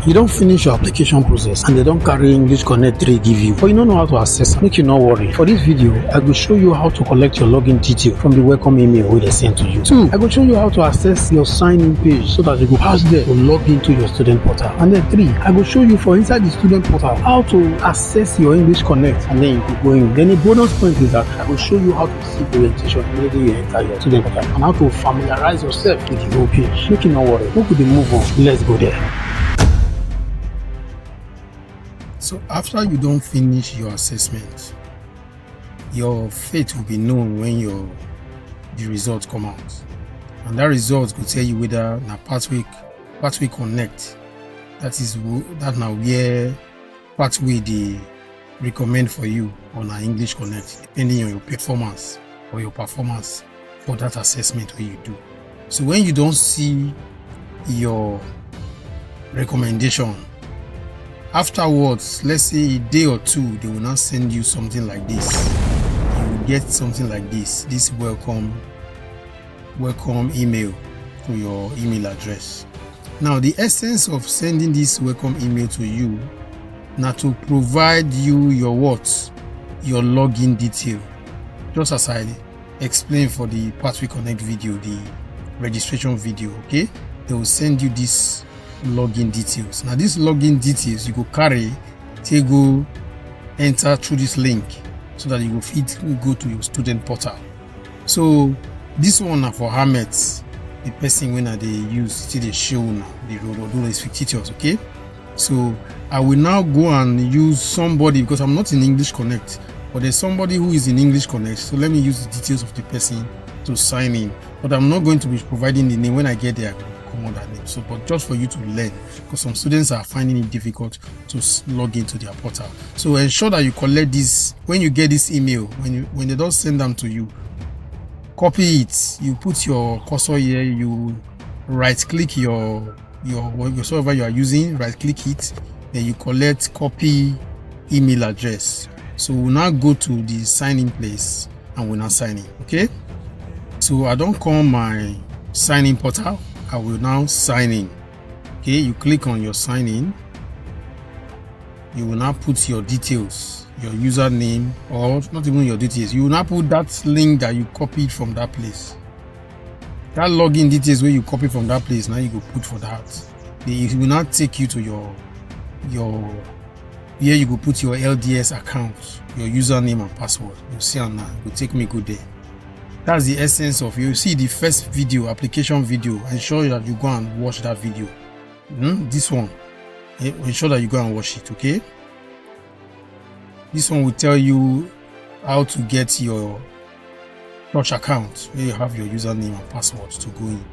you don't finish your application process and they don't carry EnglishConnect 3 give you, but you don't know how to access. Make you not worry. For this video, I will show you how to collect your login detail from the welcome email wey they send to you. 2, I will show you how to access your sign-in page so that you go pass there to log into your student portal. And then 3, I will show you for inside the student portal how to access your EnglishConnect, and then you can go in. Then the bonus point is that I will show you how to seek orientation immediately you enter your student portal and how to familiarize yourself with the whole page. Make you not worry. We could move on. Let's go there. So after you don't finish your assessment, your fate will be known when the results come out, and that result will tell you whether na Pathway Connect. That now where Pathway they recommend for you on our EnglishConnect, depending on your performance for that assessment where you do. So when you don't see your recommendation, afterwards, let's say a day or two, they will not send you something like this. You will get something like this welcome email to your email address. Now, the essence of sending this welcome email to you now to provide you your login detail. Just as I explained for the Pathway Connect video, the registration video, okay? They will send you this login details. Now these login details you go carry to go enter through this link so that you will go to your student portal. So this one for Hamet, the person when they use till they show now the role is fictitious, okay? So I will now go and use somebody, because I'm not in EnglishConnect, but there's somebody who is in EnglishConnect. So let me use the details of the person to sign in, but I'm not going to be providing the name. When I get there, on that name. So, but just for you to learn, because some students are finding it difficult to log into their portal. So ensure that you collect this. When you get this email, when they don't send them to you, copy it. You put your cursor here. You right click your whatever you are using. Right click it. Then you collect copy email address. So we'll now go to the sign in place and we'll now sign in. Okay. So I don't call my sign in portal. I will now sign in. Okay, you click on your sign in. You will now put your details, your username, or not even your details. You will now put that link that you copied from that place. That login details where you copy from that place, now you go put for that. It will now take you to your here you go put your LDS account, your username and password. You see now, it will take me go there. That's the essence of you see the first video, application video. Ensure that you go and watch that video. This one, ensure that you go and watch it. Okay. This one will tell you how to get your Touch account where you have your username and password to go in.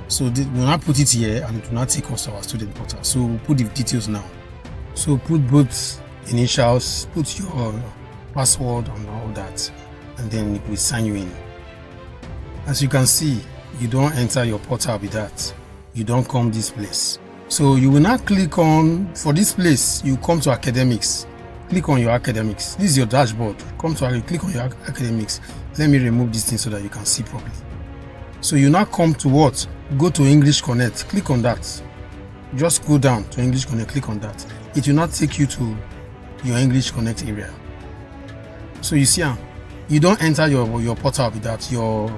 So we'll not put it here, and it will not take us to our student portal. So we'll put the details now. So put both initials, put your password and all that, and then it will sign you in. As you can see, you don't enter your portal with that. You don't come this place. So you will not click on, for this place, you come to academics. Click on your academics. This is your dashboard. Click on your academics. Let me remove this thing so that you can see properly. So you now come to what? Go to EnglishConnect. Click on that. Just go down to EnglishConnect. Click on that. It will not take you to your EnglishConnect area. So you see, you don't enter your portal with that. Your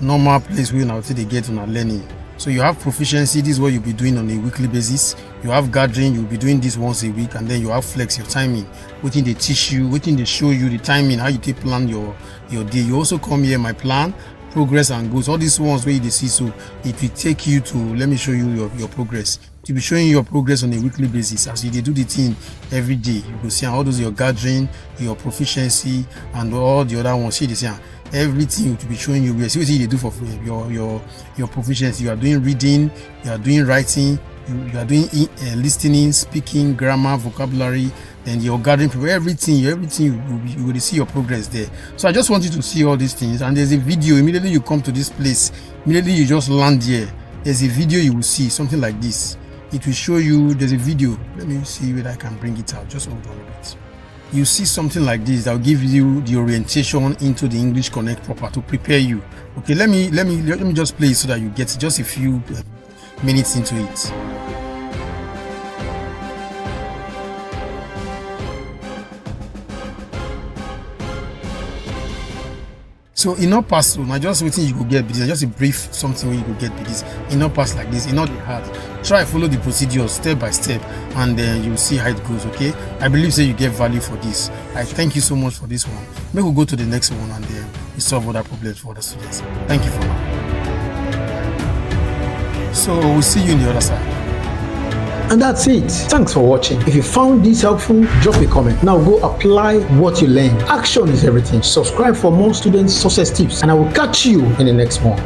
normal place where now they get on learning. So you have proficiency. This is what you'll be doing on a weekly basis. You have gathering. You'll be doing this once a week, and then you have flex, your timing. Waiting they teach you, waiting they show you the timing, how you take plan your day. You also come here, my plan, progress and goals. All these ones where you see. So it will take you to, let me show you your progress. To be showing your progress on a weekly basis as you do the thing every day. You will see all those your gathering, your proficiency, and all the other ones. See this here. Everything to be showing you. See what you do for your proficiency. You are doing reading, you are doing writing, you are doing listening, speaking, grammar, vocabulary, and your gathering. Everything you will see your progress there. So I just want you to see all these things. And there's a video immediately you come to this place. Immediately you just land here. There's a video you will see something like this. It will show you. There's a video. Let me see whether I can bring it out. Just hold on a bit. You see something like this that will give you the orientation into the EnglishConnect proper to prepare you. Okay, let me just play it so that you get just a few minutes into it. So e not pass so na just wetin you go get be this, just a brief something wey you go get be this. E not pass like this, e not dey hard. Try follow the procedure step by step, and then you see how it goes. Okay, I believe say you get value for this. I thank you so much for this one. Maybe we'll go to the next one, and then we solve other problems for the students. Thank you for now. So we'll see you on the other side. And that's it. Thanks for watching. If you found this helpful, drop a comment. Now go apply what you learned. Action is everything. Subscribe for more student success tips, and I will catch you in the next one.